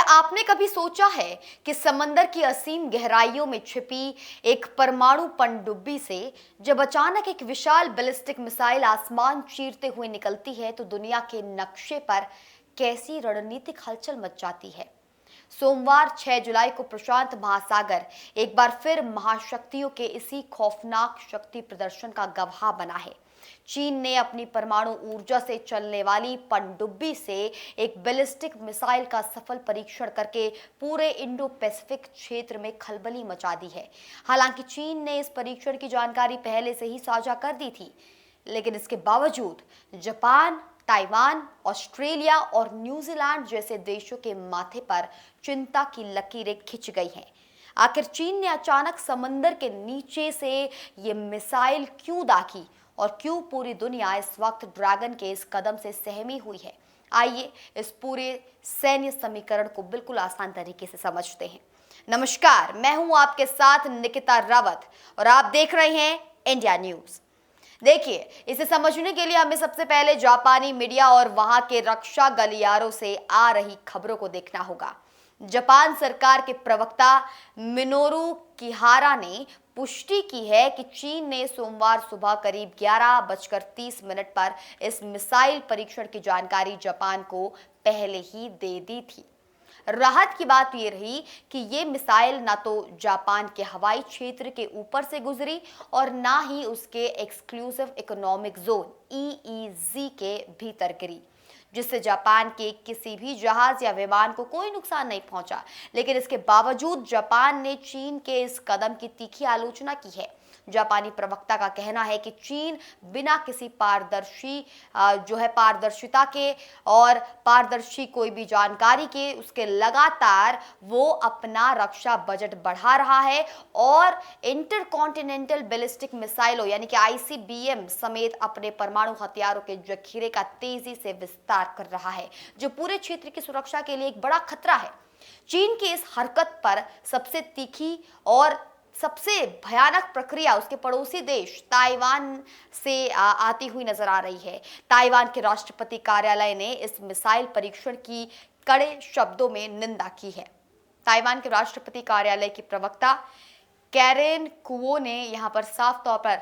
आपने कभी सोचा है कि समंदर की असीम गहराइयों में छिपी एक परमाणु पनडुब्बी से जब अचानक एक विशाल बैलिस्टिक मिसाइल आसमान चीरते हुए निकलती है तो दुनिया के नक्शे पर कैसी रणनीतिक हलचल मच जाती है। सोमवार 6 जुलाई को प्रशांत महासागर एक बार फिर महाशक्तियों के इसी खौफनाक शक्ति प्रदर्शन का गवाह बना है। चीन ने अपनी परमाणु ऊर्जा से चलने वाली पनडुब्बी से एक बैलिस्टिक मिसाइल का सफल परीक्षण करके पूरे इंडो पैसिफिक क्षेत्र में खलबली मचा दी है। हालांकि चीन ने इस परीक्षण की जानकारी पहले से ही साझा कर दी थी, लेकिन इसके बावजूद जापान, ताइवान, ऑस्ट्रेलिया और न्यूजीलैंड जैसे देशों के माथे पर चिंता की लकीरें खिंच गई हैं। आखिर चीन ने अचानक समंदर के नीचे से ये मिसाइल क्यों दागी और क्यों पूरी दुनिया इस वक्त ड्रैगन के इस कदम से सहमी हुई है? आइए इस पूरे सैन्य समीकरण को बिल्कुल आसान तरीके से समझते हैं। नमस्कार, मैं हूं आपके साथ निकिता रावत और आप देख रहे हैं इंडिया न्यूज। देखिए, इसे समझने के लिए हमें सबसे पहले जापानी मीडिया और वहां के रक्षा गलियारों से आ रही खबरों को देखना होगा। जापान सरकार के प्रवक्ता मिनोरू किहारा ने पुष्टि की है कि चीन ने सोमवार सुबह करीब 11:30 पर इस मिसाइल परीक्षण की जानकारी जापान को पहले ही दे दी थी। राहत की बात यह रही कि ये मिसाइल ना तो जापान के हवाई क्षेत्र के ऊपर से गुजरी और ना ही उसके एक्सक्लूसिव इकोनॉमिक जोन EEZ के भीतर गिरी, जिससे जापान के किसी भी जहाज या विमान को कोई नुकसान नहीं पहुंचा। लेकिन इसके बावजूद जापान ने चीन के इस कदम की तीखी आलोचना की है। जापानी प्रवक्ता का कहना है कि चीन बिना किसी पारदर्शिता के और पारदर्शी कोई भी जानकारी के उसके लगातार वो अपना रक्षा बजट बढ़ा रहा है और इंटरकॉन्टिनेंटल बैलिस्टिक मिसाइलों यानी कि ICBM समेत अपने परमाणु हथियारों के जखीरे का तेजी से विस्तार कर रहा है, जो पूरे क्षेत्र की सुरक्षा के लिए एक बड़ा खतरा है। चीन की इस हरकत पर सबसे तीखी और सबसे भयानक प्रक्रिया उसके पड़ोसी देश ताइवान से आती हुई नजर आ रही है। ताइवान के राष्ट्रपति कार्यालय ने इस मिसाइल परीक्षण की कड़े शब्दों में निंदा की है। ताइवान के राष्ट्रपति कार्यालय की प्रवक्ता कैरेन कुओ ने यहां पर साफ तौर पर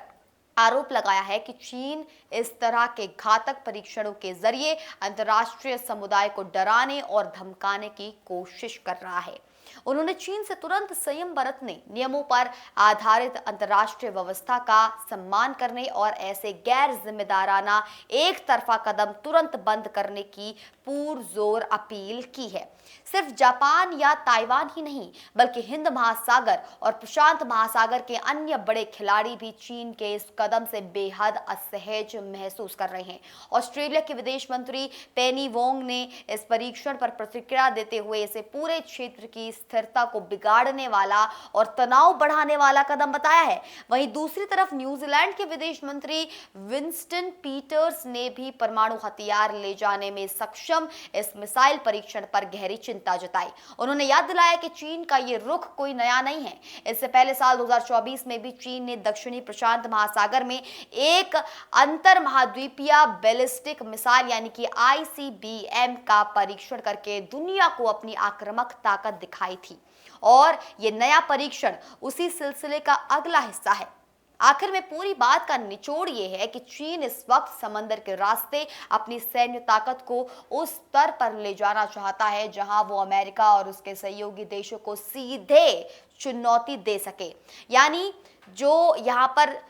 आरोप लगाया है कि चीन इस तरह के घातक परीक्षणों के जरिए अंतर्राष्ट्रीय समुदाय को डराने और धमकाने की कोशिश कर रहा है। उन्होंने चीन से तुरंत संयम बरतने, नियमों पर आधारित अंतर्राष्ट्रीय व्यवस्था का सम्मान करने और ऐसे गैर जिम्मेदाराना एक तरफा कदम तुरंत बंद करने की पुरजोर अपील की है। सिर्फ जापान या ताइवान ही नहीं, बल्कि हिंद महासागर और प्रशांत महासागर के अन्य बड़े खिलाड़ी भी चीन के इस कदम से बेहद असहज महसूस कर रहे हैं। ऑस्ट्रेलिया के विदेश मंत्री पेनी वोंग ने इस परीक्षण पर प्रतिक्रिया देते हुए इसे पूरे क्षेत्र की स्थिरता को बिगाड़ने वाला और तनाव बढ़ाने वाला कदम बताया है। वहीं दूसरी तरफ न्यूजीलैंड के विदेश मंत्री विंस्टन पीटर्स ने भी परमाणु हथियार ले जाने में सक्षम इस मिसाइल परीक्षण पर गहरी चिंता जताई। उन्होंने याद दिलाया कि चीन का ये रुख कोई नया नहीं है। इससे पहले साल 2024 में भी चीन ने दक्षिणी प्रशांत महासागर में एक अंतर महाद्वीपीय बैलिस्टिक मिसाइल यानी कि ICBM का परीक्षण करके दुनिया को अपनी आक्रामक ताकत दिखाई थी और ये नया परीक्षण उसी सिलसिले का अगला हिस्सा है। आखिर में पूरी बात का निचोड़ ये है कि चीन इस वक्त समंदर के रास्ते अपनी सैन्य ताकत को उस स्तर पर ले जाना चाहता है जहां वो अमेरिका और उसके सहयोगी देशों को सीधे चुनौती दे सके। यानी जो यहाँ पर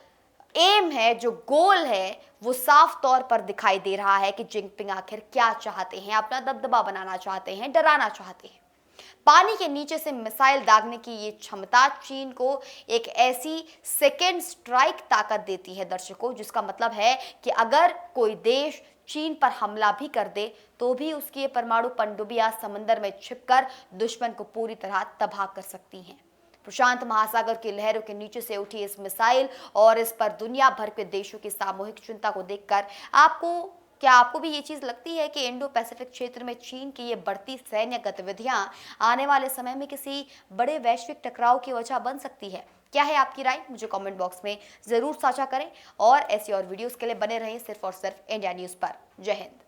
एम है, जो गोल है, वो साफ तौर पर दिखाई दे रहा है कि जिनपिंग आखिर क्या चाहते हैं। अपना दबदबा बनाना चाहते हैं, डराना चाहते हैं। पानी के नीचे से मिसाइल दागने की ये क्षमता चीन को एक ऐसी सेकेंड स्ट्राइक ताकत देती है दर्शकों, जिसका मतलब है कि अगर कोई देश चीन पर हमला भी कर दे तो भी उसकी ये परमाणु पनडुब्बियां समंदर में छिपकर दुश्मन को पूरी तरह तबाह कर सकती हैं। प्रशांत महासागर की लहरों के नीचे से उठी इस मिसाइल और इस पर दुनिया भर के देशों की सामूहिक चिंता को देखकर आपको भी ये चीज लगती है कि इंडो पैसिफिक क्षेत्र में चीन की ये बढ़ती सैन्य गतिविधियां आने वाले समय में किसी बड़े वैश्विक टकराव की वजह बन सकती है? क्या है आपकी राय? मुझे कमेंट बॉक्स में जरूर साझा करें और ऐसी और वीडियोस के लिए बने रहें सिर्फ और सिर्फ इंडिया न्यूज पर। जय हिंद।